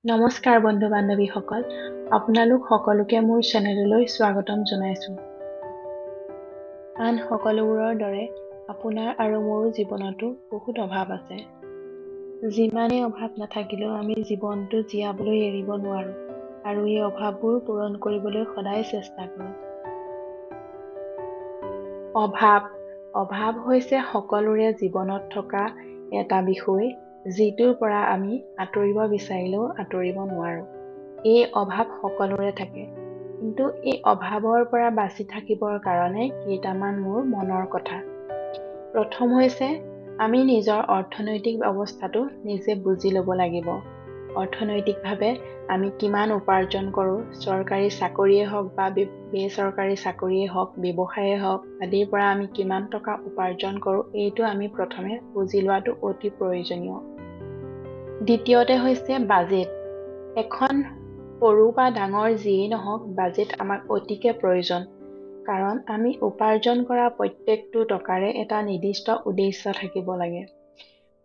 নমস্কাৰ বন্ধু বান্ধৱীসকল, আপোনালোক সকলোকে মোৰ চেনেললৈ স্বাগতম জনাইছোঁ। আন সকলোবোৰৰ দৰে আপোনাৰ আৰু মোৰো জীৱনতো বহুত অভাৱ আছে। যিমানেই অভাৱ নাথাকিলেও আমি জীৱনটো জীয়াবলৈ এৰিব নোৱাৰোঁ আৰু এই অভাৱবোৰ পূৰণ কৰিবলৈ সদায় চেষ্টা কৰোঁ। অভাৱ হৈছে সকলোৰে জীৱনত থকা এটা বিষয়, যিটোৰ পৰা আমি আঁতৰিব বিচাৰিলেও আঁতৰিব নোৱাৰোঁ। এই অভাৱ সকলোৰে থাকে, কিন্তু এই অভাৱৰ পৰা বাচি থাকিবৰ কাৰণে কেইটামান মোৰ মনৰ কথা। প্ৰথম হৈছে আমি নিজৰ অৰ্থনৈতিক অৱস্থাটো নিজে বুজি ল'ব লাগিব। অৰ্থনৈতিকভাৱে আমি কিমান উপাৰ্জন কৰোঁ, চৰকাৰী চাকৰিয়েই হওক বা বেচৰকাৰী চাকৰিয়েই হওক, ব্যৱসায়েই হওক, আদিৰ পৰা আমি কিমান টকা উপাৰ্জন কৰোঁ, এইটো আমি প্ৰথমে বুজি লোৱাটো অতি প্ৰয়োজনীয়। দ্বিতীয়তে হৈছে বাজেট। এখন সৰু বা ডাঙৰ যিয়েই নহওক, বাজেট আমাক অতিকে প্ৰয়োজন। কাৰণ আমি উপাৰ্জন কৰা প্ৰত্যেকটো টকাৰে এটা নিৰ্দিষ্ট উদ্দেশ্য থাকিব লাগে।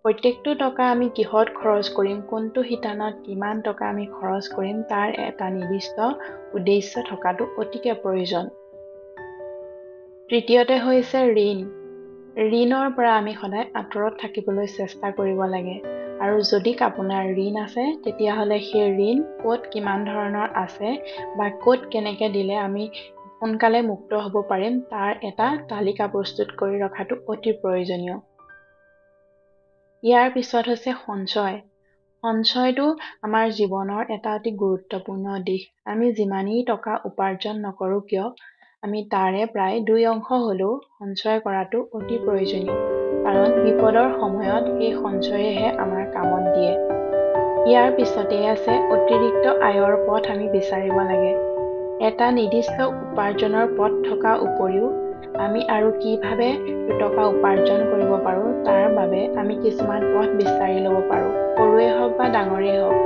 প্ৰত্যেকটো টকা আমি কিহত খৰচ কৰিম, কোনটো শিতানত কিমান টকা আমি খৰচ কৰিম, তাৰ এটা নিৰ্দিষ্ট উদ্দেশ্য থকাটো অতিকে প্ৰয়োজন। তৃতীয়তে হৈছে ঋণ। ঋণৰ পৰা আমি সদায় আঁতৰত থাকিবলৈ চেষ্টা কৰিব লাগে। আৰু যদি আপোনাৰ ঋণ আছে, তেতিয়াহ'লে সেই ঋণ ক'ত কিমান ধৰণৰ আছে বা ক'ত কেনেকৈ দিলে আমি সোনকালে মুক্ত হ'ব পাৰিম, তাৰ এটা তালিকা প্ৰস্তুত কৰি ৰখাটো অতি প্ৰয়োজনীয়। ইয়াৰ পিছত হৈছে সঞ্চয়। সঞ্চয়টো আমাৰ জীৱনৰ এটা অতি গুৰুত্বপূৰ্ণ দিশ। আমি যিমানেই টকা উপাৰ্জন নকৰোঁ কিয়, আমি তাৰে প্ৰায় 2 হ'লেও সঞ্চয় কৰাটো অতি প্ৰয়োজনীয়। কাৰণ বিপদৰ সময়ত এই সঞ্চয়েহে আমাৰ কামত দিয়ে। ইয়াৰ পিছতেই আছে অতিৰিক্ত আয়ৰ পথ আমি বিচাৰিব লাগে। এটা নিৰ্দিষ্ট উপাৰ্জনৰ পথ থকা উপৰিও আমি আৰু কিভাৱে দুটকা উপাৰ্জন কৰিব পাৰোঁ, তাৰ বাবে আমি কিছুমান পথ বিচাৰি ল'ব পাৰোঁ, সৰুৱেই হওক বা ডাঙৰেই হওক।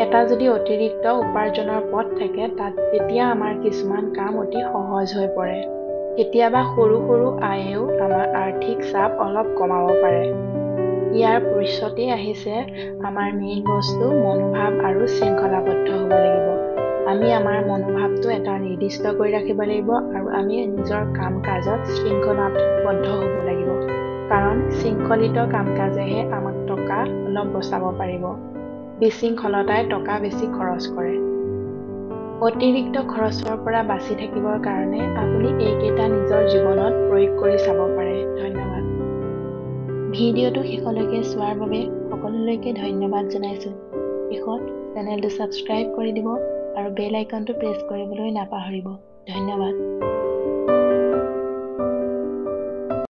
এটা যদি অতিৰিক্ত উপাৰ্জনৰ পথ থাকে, তেতিয়া আমাৰ কিছুমান কাম অতি সহজ হৈ পৰে। কেতিয়াবা সৰু সৰু আয়েও আমাৰ আৰ্থিক চাপ অলপ কমাব পাৰে। ইয়াৰ পিছতেই আহিছে আমাৰ মেইন বস্তু, মনোভাৱ আৰু শৃংখলাবদ্ধ হ'ব লাগিব। আমি আমাৰ মনোভাৱটো এটা নিৰ্দিষ্ট কৰি ৰাখিব লাগিব আৰু আমি নিজৰ কাম কাজত শৃংখলাবদ্ধ হ'ব লাগিব। কাৰণ শৃংখলিত কাম কাজেহে আমাক টকা অলপ বচাব পাৰিব। বিশৃংখলতাই টকা বেছি খৰচ কৰে। অতিৰিক্ত খৰচৰ পৰা বাচি থাকিবৰ কাৰণে আপুনি এইকেইটা নিজৰ জীৱনত প্ৰয়োগ কৰি চাব পাৰে। ধন্যবাদ। ভিডিঅ'টো শেষলৈকে চোৱাৰ বাবে সকলোলৈকে ধন্যবাদ জনাইছোঁ। শেষত চেনেলটো ছাবস্ক্ৰাইব কৰি দিব আৰু বেল আইকনটো প্ৰেছ কৰিবলৈ নাপাহৰিব। ধন্যবাদ।